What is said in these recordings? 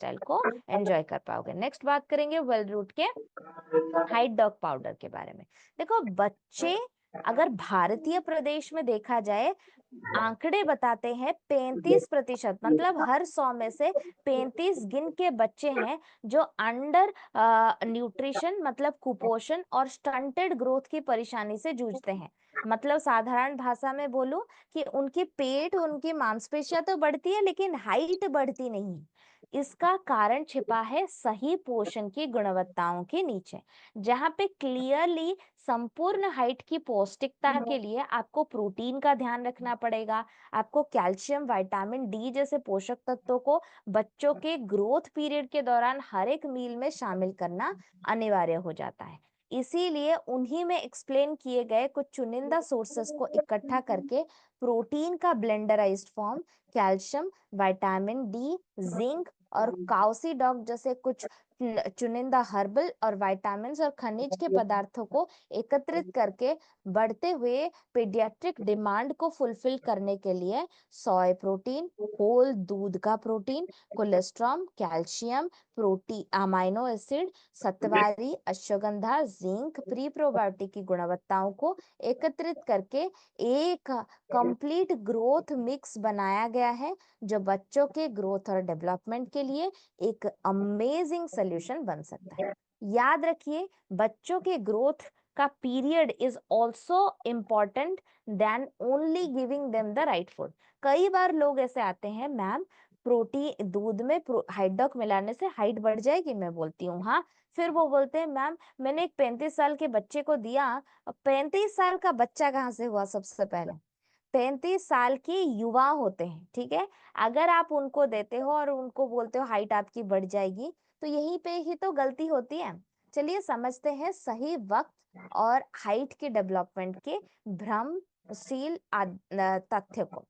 Lifestyle को enjoy कर पाओगे। नेक्स्ट बात करेंगे वेल रूट के हाइट डॉग पाउडर के बारे में। देखो बच्चे, अगर भारतीय प्रदेश में देखा जाए, आंकड़े बताते हैं 35%, मतलब हर 100 में से 35 गिन के बच्चे हैं जो अंडर न्यूट्रिशन मतलब कुपोषण और स्टंटेड ग्रोथ की परेशानी से जूझते हैं। मतलब साधारण भाषा में बोलूं कि उनकी पेट, उनकी मांसपेशियां तो बढ़ती है लेकिन हाइट बढ़ती नहीं। इसका कारण छिपा है सही पोषण की गुणवत्ताओं के नीचे, जहां पे क्लियरली संपूर्ण हाइट की पौष्टिकता के लिए आपको प्रोटीन का ध्यान रखना पड़ेगा। आपको कैल्शियम, विटामिन डी जैसे पोषक तत्वों को बच्चों के ग्रोथ पीरियड के दौरान हर एक मील में शामिल करना अनिवार्य हो जाता है। इसीलिए उन्हीं में एक्सप्लेन किए गए कुछ चुनिंदा सोर्सेस को इकट्ठा करके प्रोटीन का blenderized form, calcium, vitamin D, zinc और काउसीडॉक जैसे कुछ चुनिंदा हर्बल और विटामिन्स और खनिज के पदार्थों को एकत्रित करके बढ़ते हुए पीडियाट्रिक डिमांड को फुलफिल करने के लिए सोय प्रोटीन, होल दूध का protein, cholesterol, calcium, protein, amino acid, सत्वारी, अश्वगंधा, जिंक, प्री प्रोबायोटिक की गुणवत्ताओं को एकत्रित करके एक कंप्लीट ग्रोथ मिक्स बनाया गया है, जो बच्चों के ग्रोथ और डेवलपमेंट के लिए एक अमेजिंग सोल्यूशन बन सकता है। याद रखिए, बच्चों के ग्रोथ का period is also important than only giving them the right food. कई बार लोग ऐसे आते हैं, मैम प्रोटीन दूध में हाइट मिलाने से हाइट बढ़ जाएगी, मैं बोलती हूँ हाँ। फिर वो बोलते हैं मैम मैंने एक 35 साल के बच्चे को दिया। 35 साल का बच्चा कहाँ से हुआ? सबसे पहले 35 साल के युवा होते हैं, ठीक है। अगर आप उनको देते हो और उनको बोलते हो हाइट आपकी बढ़ जाएगी, तो यहीं पे ही तो गलती होती है। चलिए समझते हैं सही वक्त और हाइट के डेवलपमेंट के भ्रमशील तथ्य को।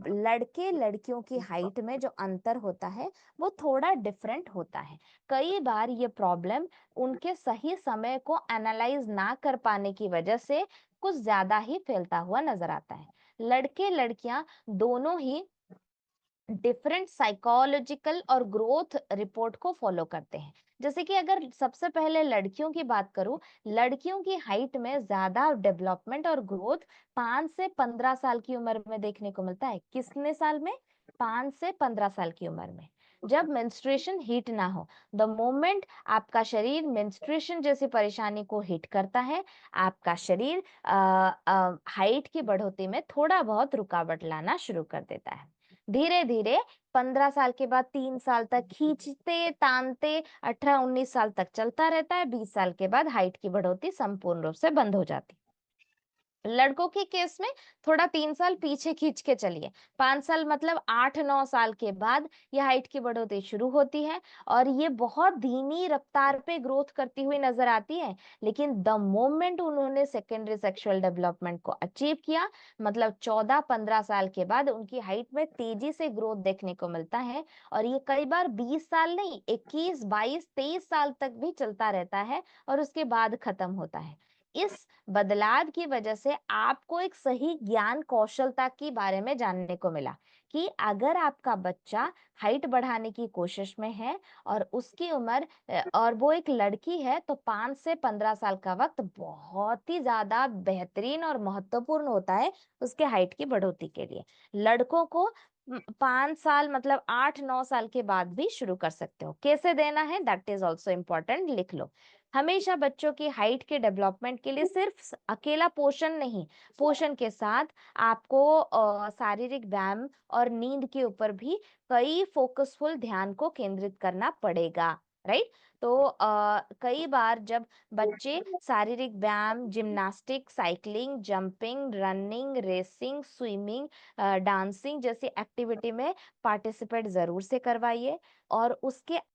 लड़के लड़कियों की हाइट में जो अंतर होता है वो थोड़ा डिफरेंट होता है। कई बार ये प्रॉब्लम उनके सही समय को एनालाइज ना कर पाने की वजह से कुछ ज्यादा ही फैलता हुआ नजर आता है। लड़के लड़कियां दोनों ही डिफरेंट साइकोलॉजिकल और ग्रोथ रिपोर्ट को फॉलो करते हैं। जैसे कि अगर सबसे पहले लड़कियों की बात करूं, लड़कियों की हाइट में ज्यादा डेवलपमेंट और ग्रोथ 5 से 15 साल की उम्र में देखने को मिलता है। कितने साल में? 5 से 15 साल की उम्र में, जब मेंस्ट्रुएशन हिट ना हो। द मोमेंट आपका शरीर मेंस्ट्रुएशन जैसी परेशानी को हिट करता है, आपका शरीर हाइट की बढ़ोतरी में थोड़ा बहुत रुकावट लाना शुरू कर देता है। धीरे धीरे 15 साल के बाद 3 साल तक खींचते तानते 18-19 साल तक चलता रहता है। 20 साल के बाद हाइट की बढ़ोतरी संपूर्ण रूप से बंद हो जाती है। लड़कों के केस में थोड़ा 3 साल पीछे खींच के चलिए, 5 साल मतलब 8-9 साल के बाद ये हाइट की बढ़ोतरी शुरू होती है और ये बहुत धीमी रफ्तार पे ग्रोथ करती हुई नजर आती है। लेकिन द मोमेंट उन्होंने सेकेंडरी सेक्सुअल डेवलपमेंट को अचीव किया, मतलब 14-15 साल के बाद उनकी हाइट में तेजी से ग्रोथ देखने को मिलता है। और ये कई बार 20 साल नहीं, 21, 22, 23 साल तक भी चलता रहता है और उसके बाद खत्म होता है। इस बदलाव की वजह से आपको एक सही ज्ञान कौशलता के बारे में जानने को मिला कि अगर आपका बच्चा हाइट बढ़ाने की कोशिश में है और उसकी उम्र और वो एक लड़की है, तो 5 से 15 साल का वक्त बहुत ही ज्यादा बेहतरीन और महत्वपूर्ण होता है उसके हाइट की बढ़ोतरी के लिए। लड़कों को 5 साल मतलब 8-9 साल के बाद भी शुरू कर सकते हो। कैसे देना है दैट इज ऑल्सो इम्पोर्टेंट, लिख लो। हमेशा बच्चों की हाइट के डेवलपमेंट के लिए सिर्फ अकेला पोषण नहीं, पोषण के साथ आपको शारीरिक व्यायाम और नींद के ऊपर भी कई फोकसफुल ध्यान को केंद्रित करना पड़ेगा, राइट। तो कई बार जब बच्चे शारीरिक व्यायाम, gymnastic, cycling, jumping, running, racing, swimming, dancing जैसी एक्टिविटी में पार्टिसिपेट जरूर से करवाइए। और उसके